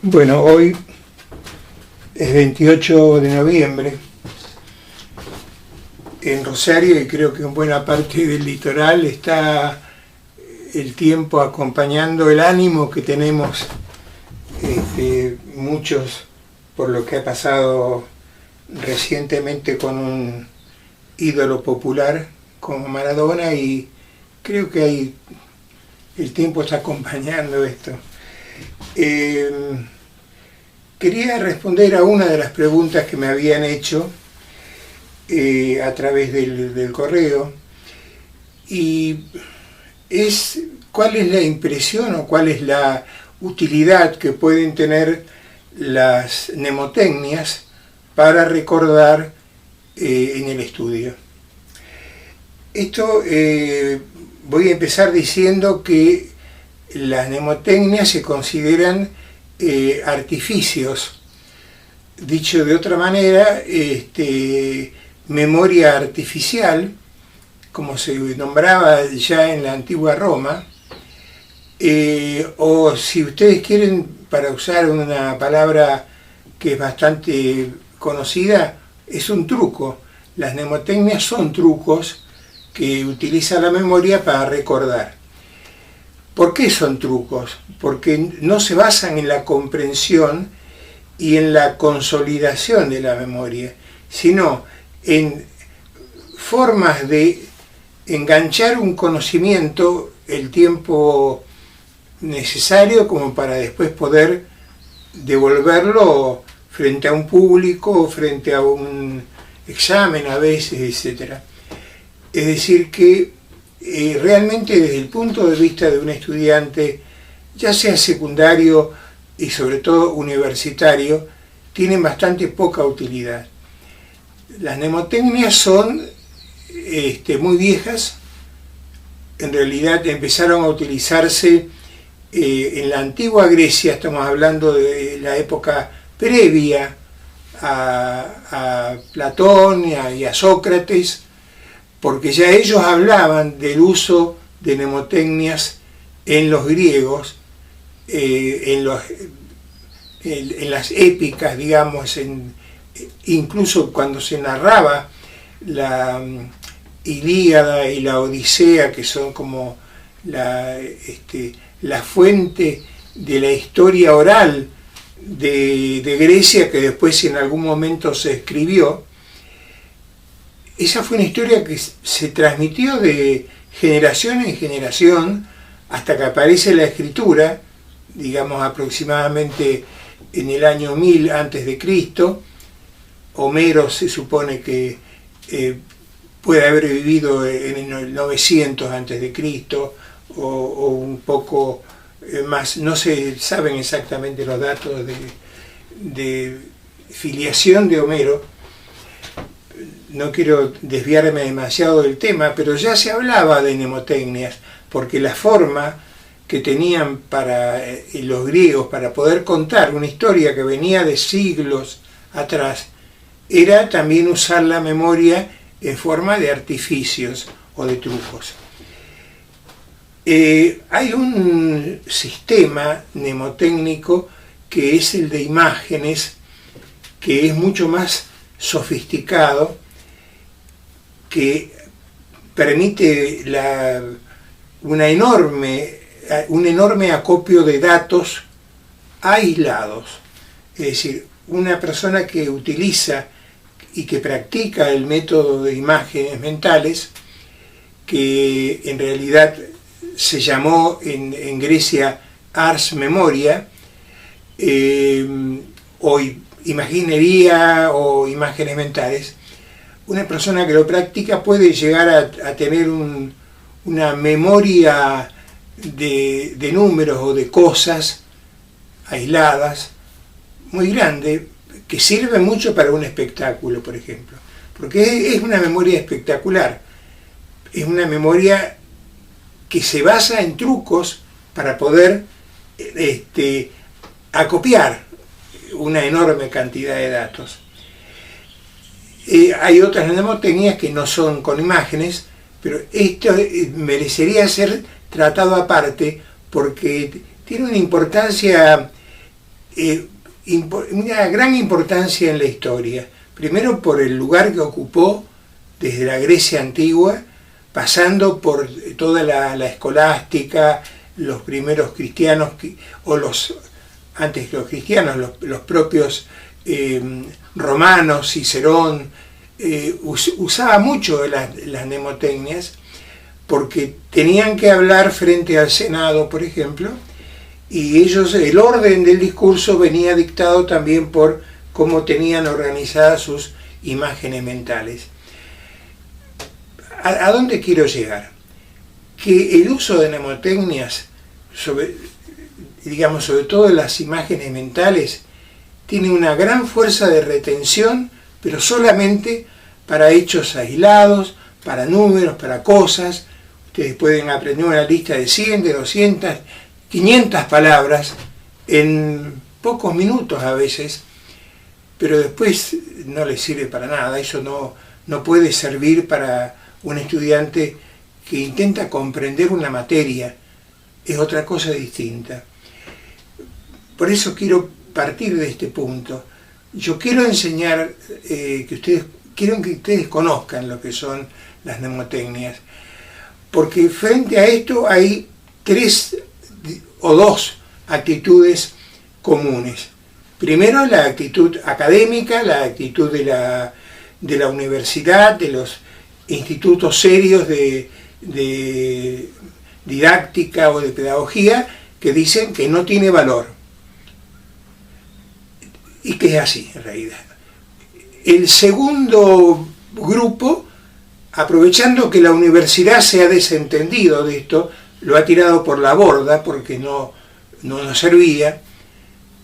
Bueno, hoy es 28 de noviembre en Rosario, y creo que en buena parte del litoral está el tiempo acompañando el ánimo que tenemos muchos por lo que ha pasado recientemente con un ídolo popular como Maradona, y creo que el tiempo está acompañando esto. Quería responder a una de las preguntas que me habían hecho a través del correo, y es cuál es la impresión o cuál es la utilidad que pueden tener las mnemotecnias para recordar en el estudio. Esto voy a empezar diciendo que las mnemotecnias se consideran artificios. Dicho de otra manera, memoria artificial, como se nombraba ya en la antigua Roma, o si ustedes quieren, para usar una palabra que es bastante conocida, es un truco. Las mnemotecnias son trucos que utiliza la memoria para recordar. ¿Por qué son trucos? Porque no se basan en la comprensión y en la consolidación de la memoria, sino en formas de enganchar un conocimiento el tiempo necesario como para después poder devolverlo frente a un público, frente a un examen a veces, etc. Es decir que realmente desde el punto de vista de un estudiante, ya sea secundario y sobre todo universitario, tienen bastante poca utilidad. Las mnemotecnias son muy viejas. En realidad empezaron a utilizarse en la antigua Grecia. Estamos hablando de la época previa a Platón y a Sócrates, porque ya ellos hablaban del uso de mnemotecnias en los griegos, en las épicas, digamos, incluso cuando se narraba la Ilíada y la Odisea, que son como la fuente de la historia oral de Grecia, que después en algún momento se escribió. Esa fue una historia que se transmitió de generación en generación hasta que aparece la escritura, digamos aproximadamente en el año 1000 a.C. Homero se supone que puede haber vivido en el 900 a.C. o un poco más. No se saben exactamente los datos de filiación de Homero. No quiero desviarme demasiado del tema, pero ya se hablaba de mnemotecnias, porque la forma que tenían para los griegos para poder contar una historia que venía de siglos atrás era también usar la memoria en forma de artificios o de trucos. Hay un sistema mnemotécnico que es el de imágenes, que es mucho más sofisticado, que permite un enorme acopio de datos aislados. Es decir, una persona que utiliza y que practica el método de imágenes mentales, que en realidad se llamó en Grecia Ars Memoria, o imaginería o imágenes mentales, una persona que lo practica puede llegar a tener una memoria de números o de cosas aisladas muy grande, que sirve mucho para un espectáculo, por ejemplo, porque es una memoria espectacular, es una memoria que se basa en trucos para poder acopiar una enorme cantidad de datos. Hay otras mnemotecnias que no son con imágenes, pero esto merecería ser tratado aparte porque tiene una importancia una gran importancia en la historia. Primero por el lugar que ocupó desde la Grecia antigua, pasando por toda la escolástica, los primeros cristianos, antes que los cristianos, los propios romanos, Cicerón, usaba mucho las mnemotecnias, porque tenían que hablar frente al Senado, por ejemplo, y el orden del discurso venía dictado también por cómo tenían organizadas sus imágenes mentales. ¿A dónde quiero llegar? Que el uso de mnemotecnias, sobre todo las imágenes mentales, tiene una gran fuerza de retención, pero solamente para hechos aislados, para números, para cosas. Ustedes pueden aprender una lista de 100, de 200, 500 palabras en pocos minutos a veces, pero después no les sirve para nada. Eso no puede servir para un estudiante que intenta comprender una materia. Es otra cosa distinta. Por eso quiero partir de este punto. Yo quiero enseñar, quiero que ustedes conozcan lo que son las mnemotecnias, porque frente a esto hay 3 o 2 actitudes comunes. Primero, la actitud académica, la actitud de la universidad, de los institutos serios de didáctica o de pedagogía, que dicen que no tiene valor. Y que es así, en realidad. El segundo grupo, aprovechando que la universidad se ha desentendido de esto, lo ha tirado por la borda porque no servía.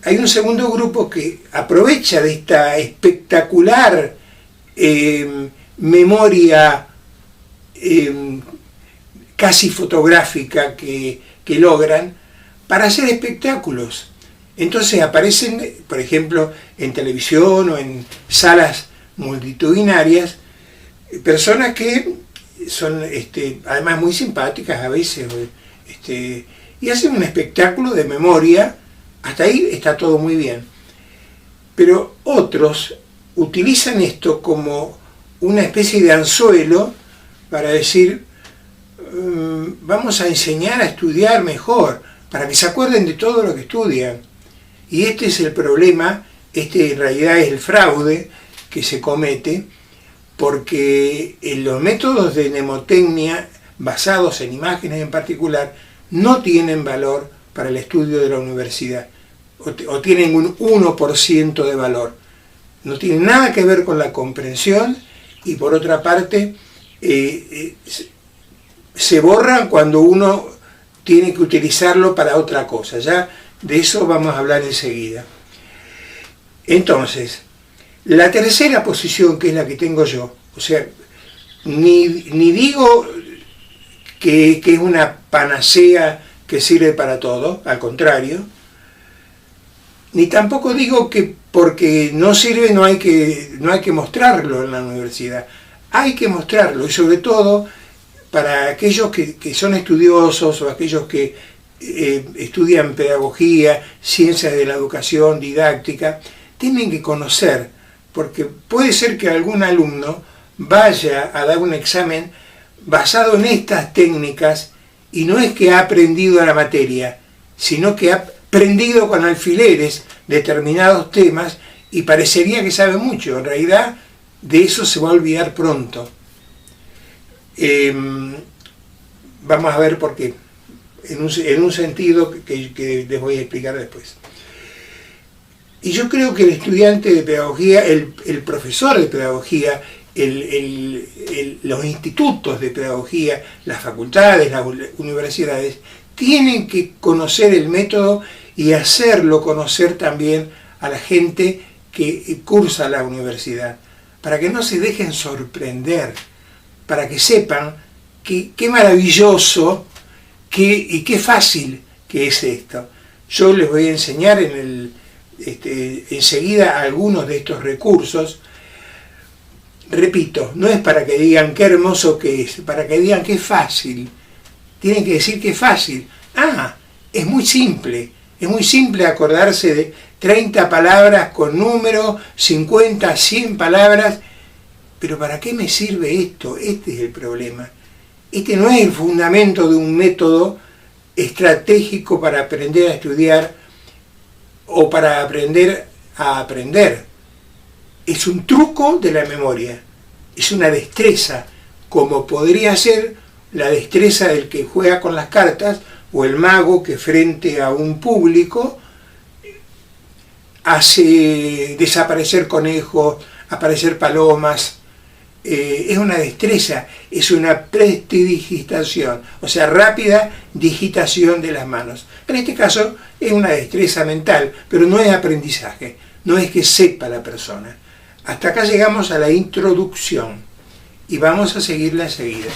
Hay un segundo grupo que aprovecha de esta espectacular memoria casi fotográfica que logran para hacer espectáculos. Entonces aparecen, por ejemplo, en televisión o en salas multitudinarias, personas que son además muy simpáticas a veces, y hacen un espectáculo de memoria. Hasta ahí está todo muy bien. Pero otros utilizan esto como una especie de anzuelo para decir, vamos a enseñar a estudiar mejor, para que se acuerden de todo lo que estudian. Y este es el problema, en realidad es el fraude que se comete, porque los métodos de mnemotecnia basados en imágenes en particular no tienen valor para el estudio de la universidad, o tienen un 1% de valor. No tienen nada que ver con la comprensión, y por otra parte se borran cuando uno tiene que utilizarlo para otra cosa. Ya de eso vamos a hablar enseguida. Entonces, la tercera posición, que es la que tengo yo, o sea, ni digo que es una panacea que sirve para todo, al contrario, ni tampoco digo que porque no sirve no hay que mostrarlo en la universidad. Hay que mostrarlo, y sobre todo para aquellos que son estudiosos, o aquellos que estudian pedagogía, ciencias de la educación, didáctica, tienen que conocer, porque puede ser que algún alumno vaya a dar un examen basado en estas técnicas, y no es que ha aprendido la materia, sino que ha aprendido con alfileres determinados temas, y parecería que sabe mucho. En realidad, de eso se va a olvidar pronto. Vamos a ver por qué, en un sentido que les voy a explicar después. Y yo creo que el estudiante de pedagogía, el profesor de pedagogía, los institutos de pedagogía, las facultades, las universidades, tienen que conocer el método y hacerlo conocer también a la gente que cursa la universidad, para que no se dejen sorprender, para que sepan qué maravilloso y qué fácil que es esto. Yo les voy a enseñar enseguida algunos de estos recursos. Repito, no es para que digan qué hermoso que es, para que digan que es fácil. Tienen que decir que es fácil. Es muy simple acordarse de 30 palabras con números, 50, 100 palabras. Pero ¿para qué me sirve esto? Este es el problema. Este no es el fundamento de un método estratégico para aprender a estudiar o para aprender a aprender. Es un truco de la memoria, es una destreza, como podría ser la destreza del que juega con las cartas o el mago que frente a un público hace desaparecer conejos, aparecer palomas. Es una destreza, es una prestidigitación, o sea, rápida digitación de las manos. En este caso es una destreza mental, pero no es aprendizaje, no es que sepa la persona. Hasta acá llegamos a la introducción y vamos a seguirla enseguida.